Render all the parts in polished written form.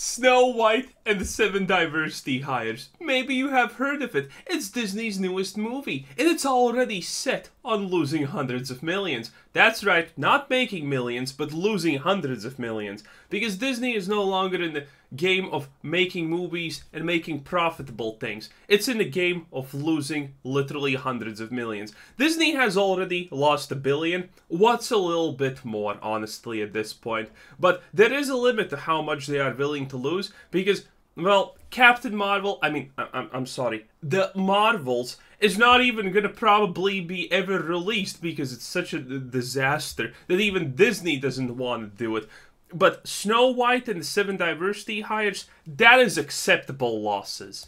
Snow White and the Seven Diversity Hires. Maybe you have heard of it. It's Disney's newest movie, and it's already set on losing hundreds of millions. That's right, not making millions, but losing hundreds of millions. Because Disney is no longer in the game of making movies and making profitable things. It's in the game of losing literally hundreds of millions. Disney has already lost $1 billion. What's a little bit more, honestly, at this point? But there is a limit to how much they are willing to lose, because, well, Captain Marvel, I'm sorry, the Marvels is not even gonna probably be ever released because it's such a disaster that even Disney doesn't want to do it. But Snow White and the Seven Diversity Hires, that is acceptable losses.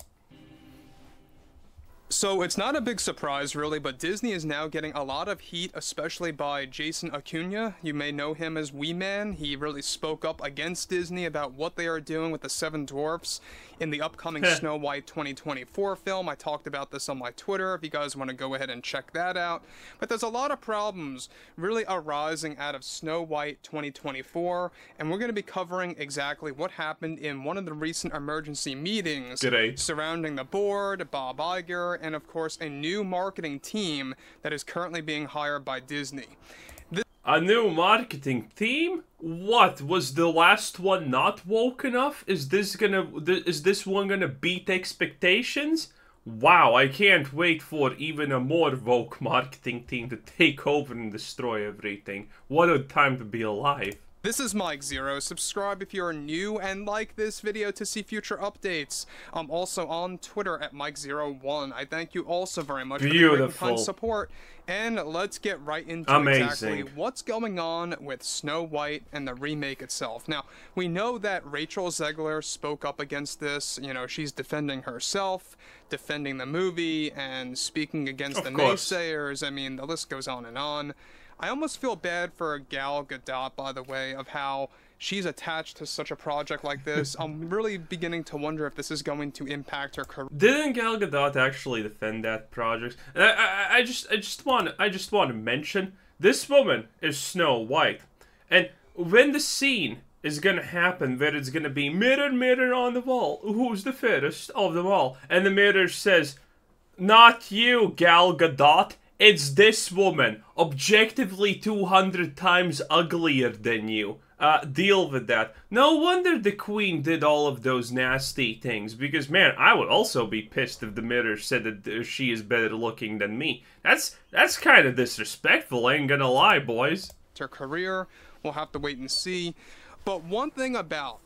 So it's not a big surprise, really, but Disney is now getting a lot of heat, especially by Jason Acuna. You may know him as Wee Man. He really spoke up against Disney about what they are doing with the Seven Dwarfs in the upcoming Snow White 2024 film. I talked about this on my Twitter, if you guys want to go ahead and check that out. But there's a lot of problems really arising out of Snow White 2024, and we're going to be covering exactly what happened in one of the recent emergency meetings surrounding the board, Bob Iger, and of course a new marketing team that is currently being hired by Disney. A new marketing team? What, was the last one not woke enough? Is this one gonna beat expectations? Wow, I can't wait for even a more woke marketing team to take over and destroy everything. What a time to be alive. This is Mike Zero. Subscribe if you're new and like this video to see future updates. I'm also on Twitter at Mike01. I thank you also very much for the great and kind support. And let's get right into exactly what's going on with Snow White and the remake itself. Now, we know that Rachel Zegler spoke up against this. You know, she's defending herself, defending the movie, and speaking against the naysayers. I mean, the list goes on and on. I almost feel bad for Gal Gadot, by the way, of how she's attached to such a project like this. I'm really beginning to wonder if this is going to impact her career. Didn't Gal Gadot actually defend that project? And I just want to mention, this woman is Snow White, and when the scene is gonna happen where it's gonna be mirror, mirror on the wall, who's the fairest of them all, and the mirror says, "Not you, Gal Gadot. It's this woman, objectively 200 times uglier than you. Deal with that." No wonder the Queen did all of those nasty things, because, man, I would also be pissed if the mirror said that she is better looking than me. That's kind of disrespectful, I ain't gonna lie, boys. Her career, we'll have to wait and see. But one thing about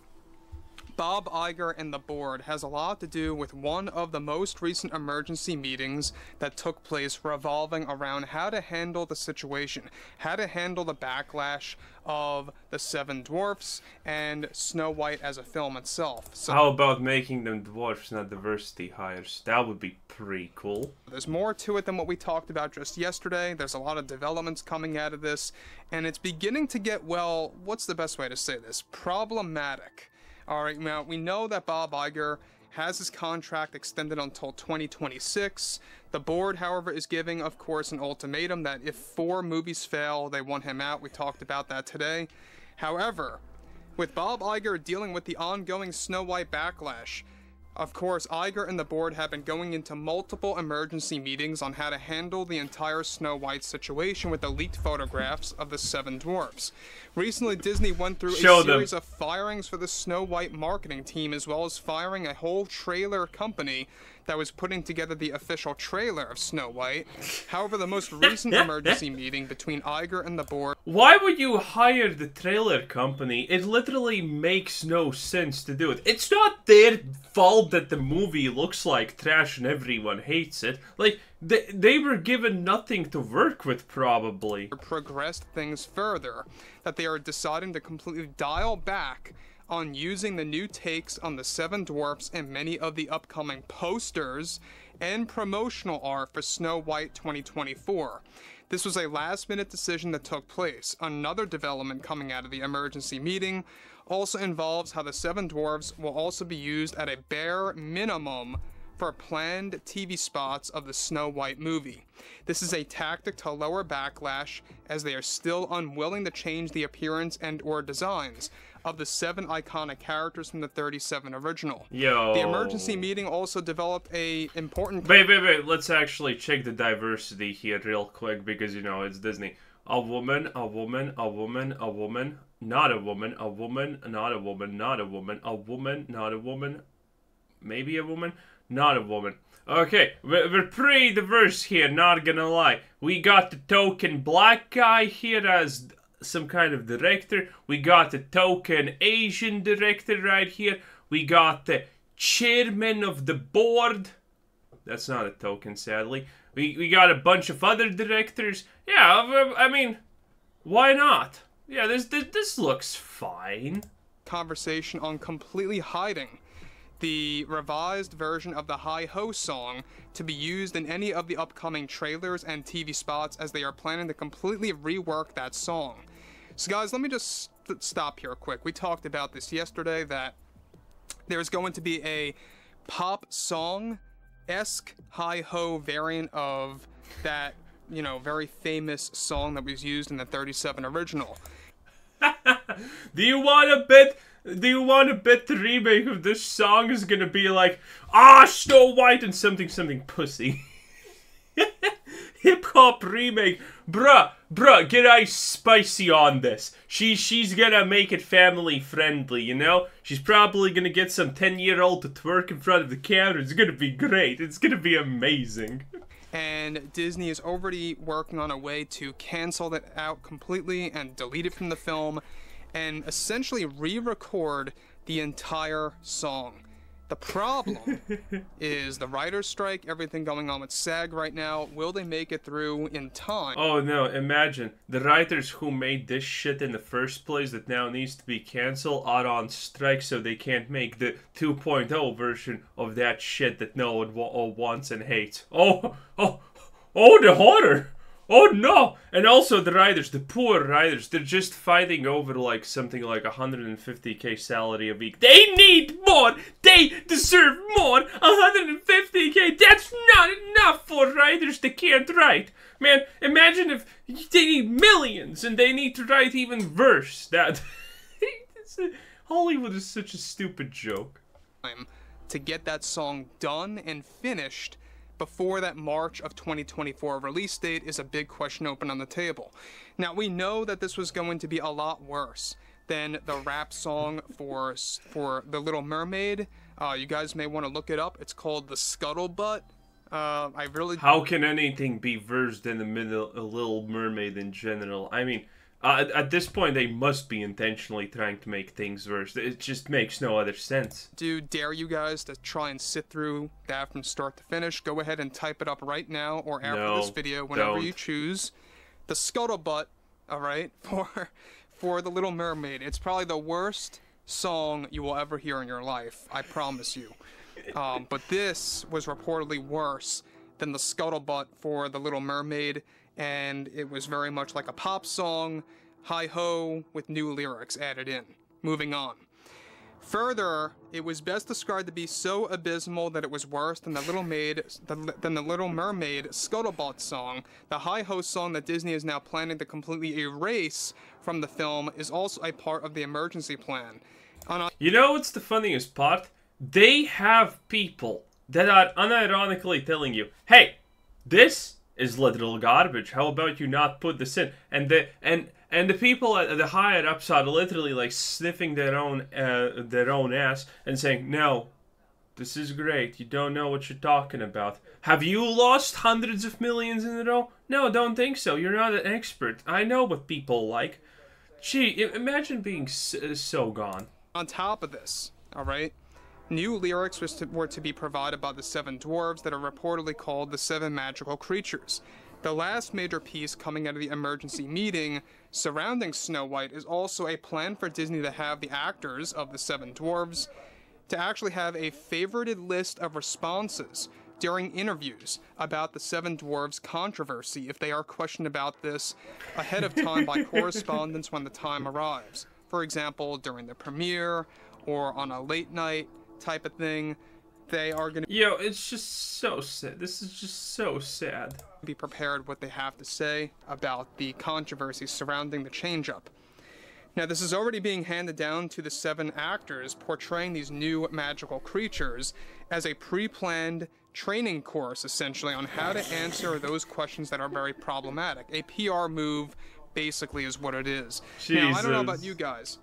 Bob Iger and the board has a lot to do with one of the most recent emergency meetings that took place revolving around how to handle the situation, how to handle the backlash of the Seven Dwarfs and Snow White as a film itself. So how about making them dwarfs, not diversity hires? That would be pretty cool. There's more to it than what we talked about just yesterday. There's a lot of developments coming out of this, and it's beginning to get, well, what's the best way to say this? Problematic. Alright, now we know that Bob Iger has his contract extended until 2026. The board, however, is giving, of course, an ultimatum that if 4 movies fail, they want him out. We talked about that today. However, with Bob Iger dealing with the ongoing Snow White backlash, of course, Iger and the board have been going into multiple emergency meetings on how to handle the entire Snow White situation with the leaked photographs of the Seven Dwarfs. Recently, Disney went through a series of firings for the Snow White marketing team, as well as firing a whole trailer company that was putting together the official trailer of Snow White. However, the most recent emergency meeting between Iger and the board... Why would you hire the trailer company? It literally makes no sense to do it. It's not their fault that the movie looks like trash and everyone hates it. Like, they were given nothing to work with, probably. ...progressed things further, that they are deciding to completely dial back on using the new takes on the Seven Dwarfs and many of the upcoming posters and promotional art for Snow White 2024. This was a last-minute decision that took place. Another development coming out of the emergency meeting also involves how the Seven Dwarfs will also be used at a bare minimum for planned TV spots of the Snow White movie. This is a tactic to lower backlash, as they are still unwilling to change the appearance and/or designs. of the 7 iconic characters from the 37 original. Yo. The emergency meeting also developed a important... Wait. Let's actually check the diversity here real quick because, you know, it's Disney. A woman, a woman, a woman, a woman, not a woman, a woman, not a woman, not a woman, a woman, not a woman, maybe a woman, not a woman. Okay, we're pretty diverse here, not gonna lie. We got the token black guy here as some kind of director. We got the token Asian director right here. We got the chairman of the board. That's not a token, sadly. We got a bunch of other directors. Yeah, I mean, why not? Yeah, this looks fine. Conversation on completely hiding the revised version of the Hi-Ho song to be used in any of the upcoming trailers and TV spots, as they are planning to completely rework that song. So guys, let me just stop here quick. We talked about this yesterday, that there's going to be a pop song-esque Hi-Ho variant of that, you know, very famous song that was used in the 37 original. Do you want to bet the remake of this song is gonna be like, Snow White and something pussy? Hip hop remake, bruh, get Ice Spicy on this. She's gonna make it family friendly, you know? She's probably gonna get some 10-year-old to twerk in front of the camera. It's gonna be great. It's gonna be amazing. And Disney is already working on a way to cancel that out completely and delete it from the film and essentially re-record the entire song. The problem is the writer's strike, everything going on with SAG right now. Will they make it through in time? Oh no, imagine the writers who made this shit in the first place that now needs to be canceled are on strike, so they can't make the 2.0 version of that shit that no one wants and hates. Oh, the horror! Oh no! And also the writers, the poor writers, they're just fighting over like something like 150k salary a week. They need more! They deserve more! 150k! That's not enough for writers that can't write! Man, imagine if they need millions and they need to write even worse. That Hollywood is such a stupid joke. To get that song done and finished before that March of 2024 release date is a big question open on the table. Now, we know that this was going to be a lot worse than the rap song for The Little Mermaid. You guys may want to look it up. It's called The Scuttlebutt. How can anything be worse than the Little Mermaid in general? I mean, at this point, they must be intentionally trying to make things worse. It just makes no other sense. Do dare you guys to try and sit through that from start to finish? Go ahead and type it up right now or after this video, whenever you choose. The Scuttlebutt, all right, for The Little Mermaid. It's probably the worst song you will ever hear in your life. I promise you. But this was reportedly worse than the Scuttlebutt for The Little Mermaid, and it was very much like a pop song, hi-ho, with new lyrics added in. Moving on. Further, it was best described to be so abysmal that it was worse than the Little Mermaid Scuttlebutt song. The hi-ho song that Disney is now planning to completely erase from the film is also a part of the emergency plan. You know what's the funniest part? They have people that are unironically telling you, hey, this is literal garbage. How about you not put this in? And the people at the higher ups are literally like sniffing their own ass and saying, no, this is great. You don't know what you're talking about. Have you lost hundreds of millions in a row? No, don't think so. You're not an expert. I know what people like. Gee, imagine being so gone. On top of this, all right, new lyrics were to be provided by the 7 dwarves that are reportedly called the 7 magical creatures. The last major piece coming out of the emergency meeting surrounding Snow White is also a plan for Disney to have the actors of the 7 dwarves to actually have a favorited list of responses during interviews about the 7 dwarves controversy if they are questioned about this ahead of time by correspondents when the time arrives. For example, during the premiere or on a late night type of thing, they are going to... Yo, it's just so sad. This is just so sad. ...be prepared what they have to say about the controversy surrounding the change-up. Now, this is already being handed down to the 7 actors portraying these new magical creatures as a pre-planned training course, essentially, on how to answer those questions that are very problematic. A PR move, basically, is what it is. Jesus. Now, I don't know about you guys.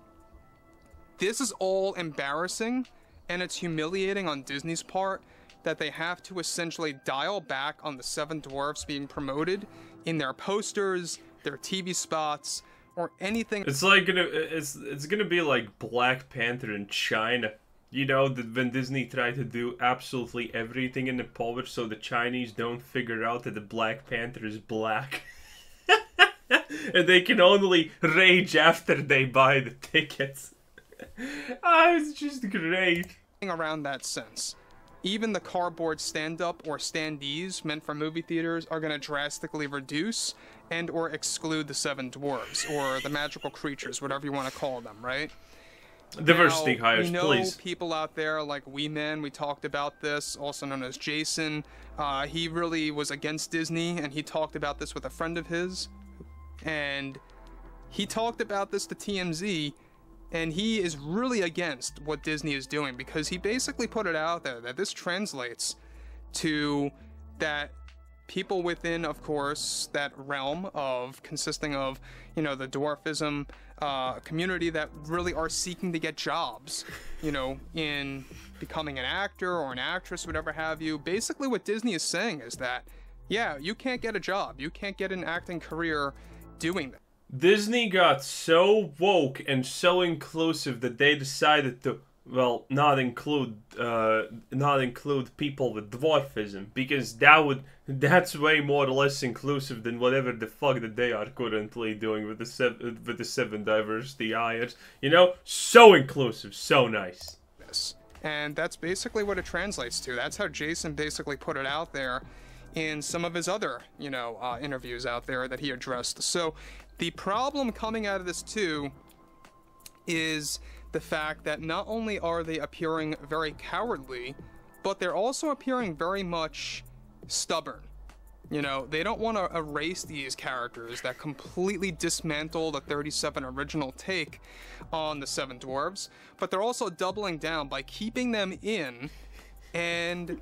This is all embarrassing, and it's humiliating on Disney's part that they have to essentially dial back on the 7 dwarfs being promoted in their posters, their TV spots, or anything. It's like it's gonna be like Black Panther in China. You know, when Disney tried to do absolutely everything in the public so the Chinese don't figure out that the Black Panther is black. And they can only rage after they buy the tickets. It's just great. Around that sense. Even the cardboard stand-up or standees meant for movie theaters are going to drastically reduce and or exclude the 7 dwarves or the magical creatures, whatever you want to call them, right? Diversity now, hires, we know please. People out there like Wee Man, we talked about this, also known as Jason. He really was against Disney, and he talked about this with a friend of his. And he talked about this to TMZ, and he is really against what Disney is doing because he basically put it out there that this translates to that people within, of course, that realm of consisting of, you know, the dwarfism community that really are seeking to get jobs, you know, in becoming an actor or an actress, whatever have you. Basically what Disney is saying is that, yeah, you can't get a job. You can't get an acting career doing that. Disney got so woke and so inclusive that they decided to, well, not include people with dwarfism, because that's way more or less inclusive than whatever the fuck that they are currently doing with the 7 diversity hires. You know, so inclusive, so nice. Yes, and that's basically what it translates to. That's how Jason basically put it out there in some of his other, you know, interviews out there that he addressed. So the problem coming out of this too is the fact that not only are they appearing very cowardly, but they're also appearing very much stubborn. You know, they don't want to erase these characters that completely dismantle the 37 original take on the 7 dwarves, but they're also doubling down by keeping them in and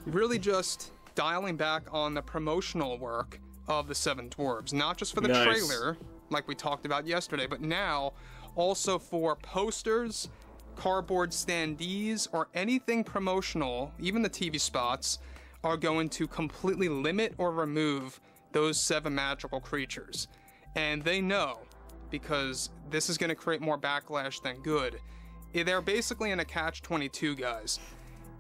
really just dialing back on the promotional work of the 7 dwarves, not just for the trailer like we talked about yesterday, but now also for posters, cardboard standees, or anything promotional. Even the TV spots are going to completely limit or remove those 7 magical creatures, and they know, because this is going to create more backlash than good. They're basically in a catch-22, guys.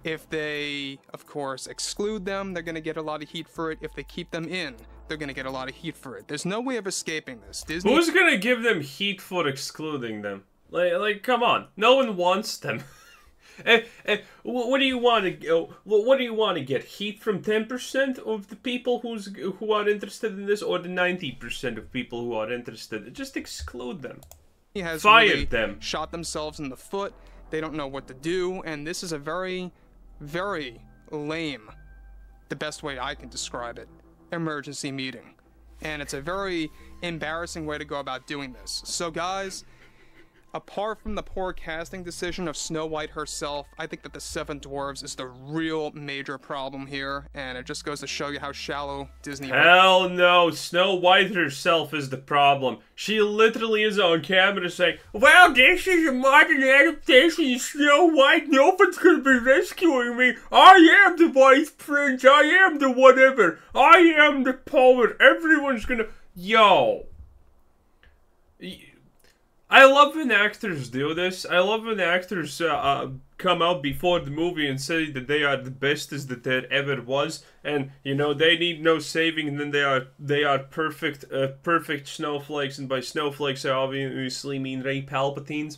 If they, of course, exclude them, they're going to get a lot of heat for it. If they keep them in, they're going to get a lot of heat for it. There's no way of escaping this. Disney. Who's going to give them heat for excluding them? Like, come on. No one wants them. What do you want to? What do you want to get? Heat from 10% of the people who are interested in this, or the 90% of people who are interested? Just exclude them. He has Fire them. Shot themselves in the foot. They don't know what to do, and this is a very, very lame, the best way I can describe it, emergency meeting. And it's a very embarrassing way to go about doing this. So guys, apart from the poor casting decision of Snow White herself, I think that the 7 dwarves is the real major problem here, and it just goes to show you how shallow Disney is. Hell no, Snow White herself is the problem. She literally is on camera saying, well, this is a modern adaptation of Snow White, no one's gonna be rescuing me. I am the White Prince, I am the whatever, I am the poet, everyone's gonna... Yo. I love when actors do this. I love when actors come out before the movie and say that they are the bestest that there ever was, and you know they need no saving. And then they are perfect, perfect snowflakes. And by snowflakes, I obviously mean Rey Palpatines.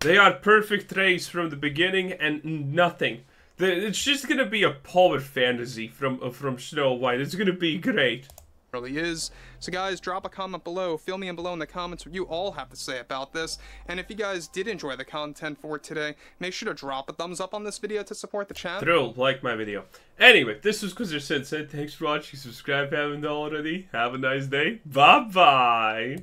They are perfect rays from the beginning, and nothing. It's just gonna be a power fantasy from Snow White. It's gonna be great. Really is. So guys, drop a comment below, fill me in below in the comments what you all have to say about this, and if you guys did enjoy the content for today, make sure to drop a thumbs up on this video to support the channel. True, like my video. Anyway, this was Quizzer Sensei. Thanks for watching, subscribe if you haven't already, have a nice day, bye bye!